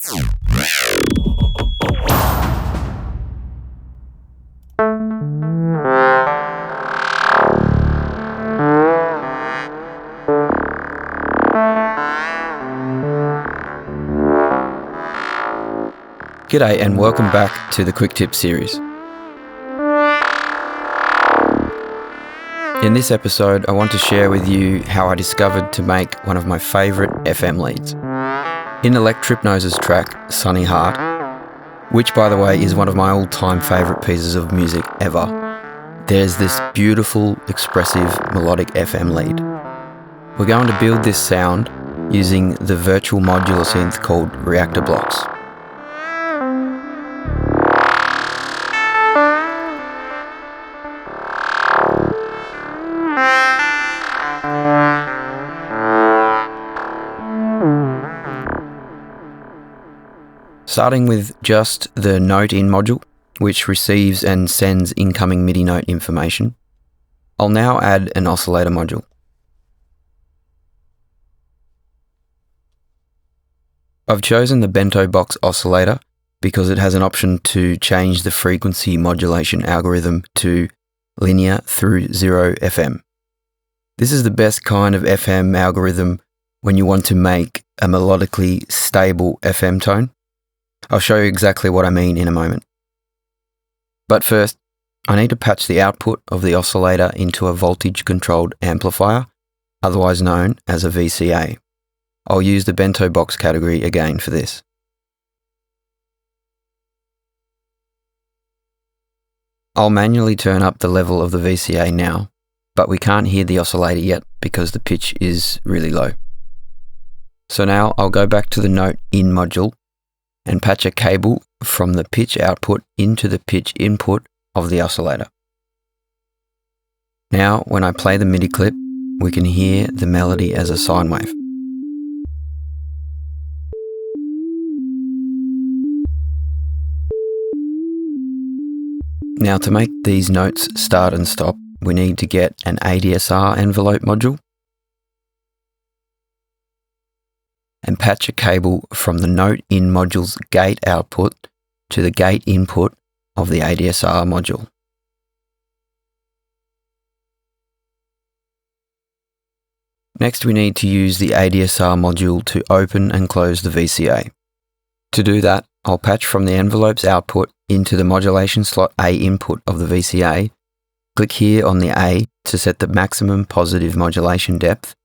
G'day and welcome back to the Quick Tip series. In this episode, I want to share with you how I discovered to make one of my favourite FM leads. In Electrypnose's track, Sunny Heart, which by the way is one of my all-time favourite pieces of music ever, there's this beautiful, expressive, melodic FM lead. We're going to build this sound using the virtual modular synth called Reaktor Blocks. Starting with just the note in module, which receives and sends incoming MIDI note information, I'll now add an oscillator module. I've chosen the bento box oscillator because it has an option to change the frequency modulation algorithm to linear through 0 FM. This is the best kind of FM algorithm when you want to make a melodically stable FM tone. I'll show you exactly what I mean in a moment. But first, I need to patch the output of the oscillator into a voltage-controlled amplifier, otherwise known as a VCA. I'll use the bento box category again for this. I'll manually turn up the level of the VCA now, but we can't hear the oscillator yet because the pitch is really low. So now I'll go back to the note in module and patch a cable from the pitch output into the pitch input of the oscillator. Now, when I play the MIDI clip, we can hear the melody as a sine wave. Now, to make these notes start and stop, we need to get an ADSR envelope module and patch a cable from the note in module's gate output to the gate input of the ADSR module. Next, we need to use the ADSR module to open and close the VCA. To do that, I'll patch from the envelope's output into the modulation slot A input of the VCA. Click here on the A to set the maximum positive modulation depth.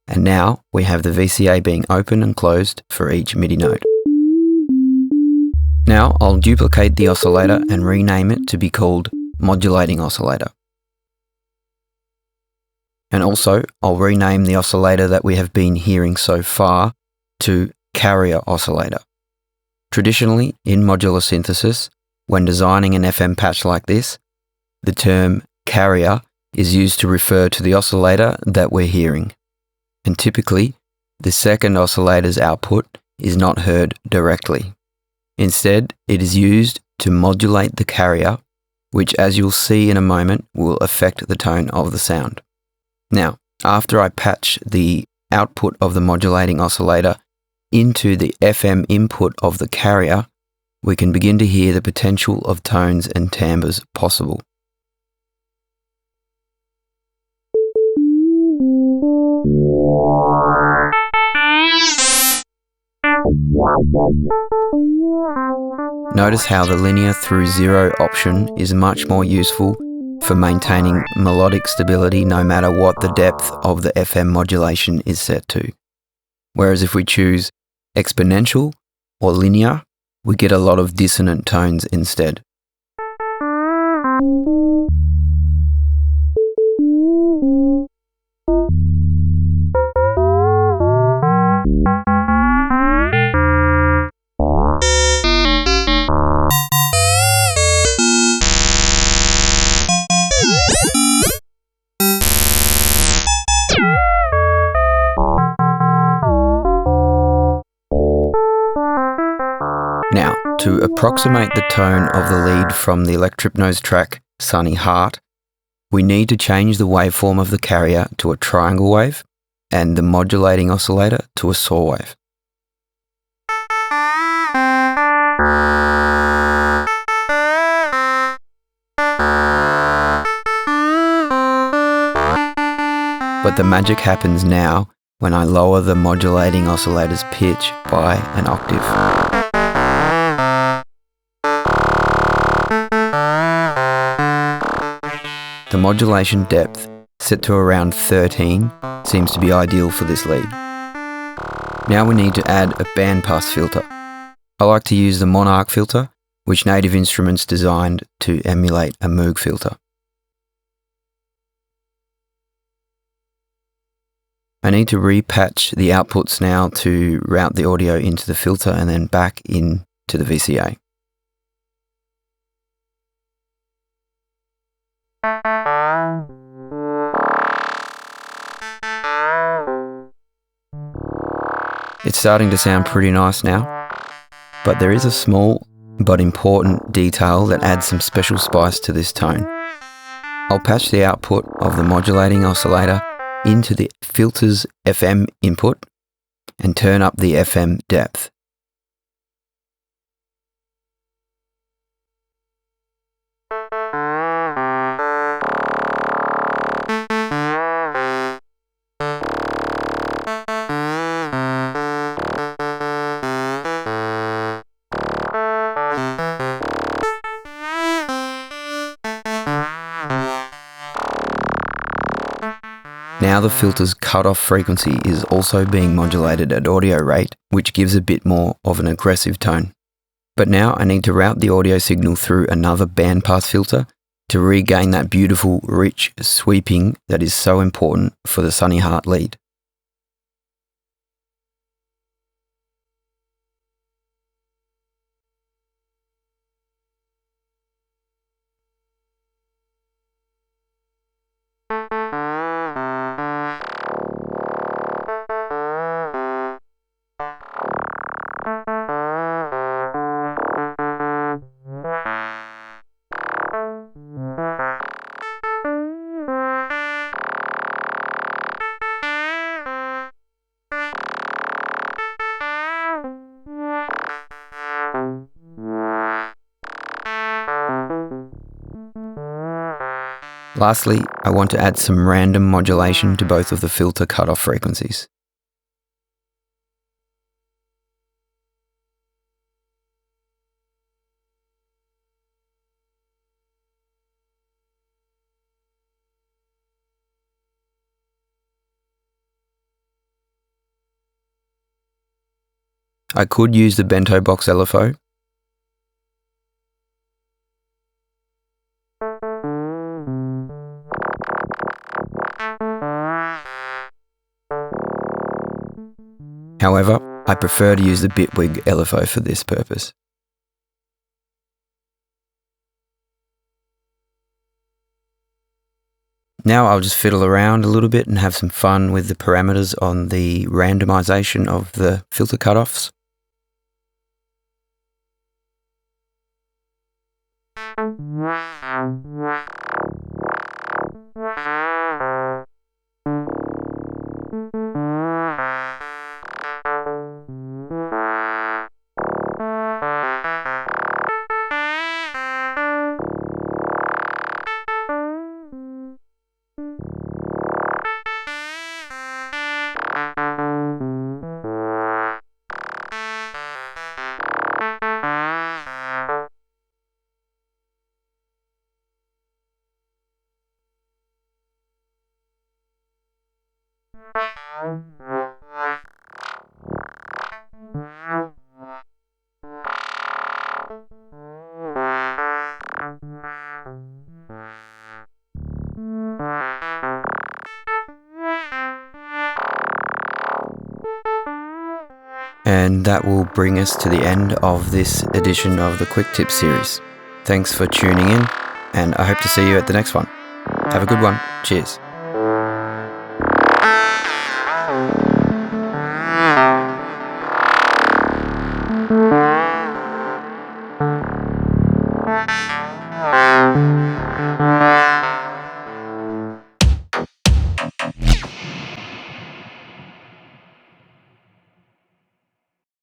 And now we have the VCA being open and closed for each MIDI note. Now I'll duplicate the oscillator and rename it to be called Modulating Oscillator. And also I'll rename the oscillator that we have been hearing so far to Carrier Oscillator. Traditionally, in modular synthesis, when designing an FM patch like this, the term carrier is used to refer to the oscillator that we're hearing. And typically, the second oscillator's output is not heard directly. Instead, it is used to modulate the carrier, which, as you'll see in a moment, will affect the tone of the sound. Now, after I patch the output of the modulating oscillator into the FM input of the carrier, we can begin to hear the potential of tones and timbres possible. Notice how the linear through 0 option is much more useful for maintaining melodic stability no matter what the depth of the FM modulation is set to. Whereas if we choose exponential or linear, we get a lot of dissonant tones instead. Now, to approximate the tone of the lead from the Electrypnose track Sunny Heart, we need to change the waveform of the carrier to a triangle wave and the modulating oscillator to a saw wave. But the magic happens now when I lower the modulating oscillator's pitch by an octave. The modulation depth, set to around 13, seems to be ideal for this lead. Now we need to add a bandpass filter. I like to use the Monarch filter, which Native Instruments designed to emulate a Moog filter. I need to repatch the outputs now to route the audio into the filter and then back into the VCA. It's starting to sound pretty nice now, but there is a small but important detail that adds some special spice to this tone. I'll patch the output of the modulating oscillator into the filter's FM input and turn up the FM depth. Now the filter's cutoff frequency is also being modulated at audio rate, which gives a bit more of an aggressive tone. But now I need to route the audio signal through another bandpass filter to regain that beautiful, rich sweeping that is so important for the Sunny Heart lead. Lastly, I want to add some random modulation to both of the filter cutoff frequencies. I could use the bento box LFO, however, I prefer to use the Bitwig LFO for this purpose. Now I'll just fiddle around a little bit and have some fun with the parameters on the randomization of the filter cutoffs. And that will bring us to the end of this edition of the Quick Tips series. Thanks for tuning in, and I hope to see you at the next one. Have a good one. Cheers.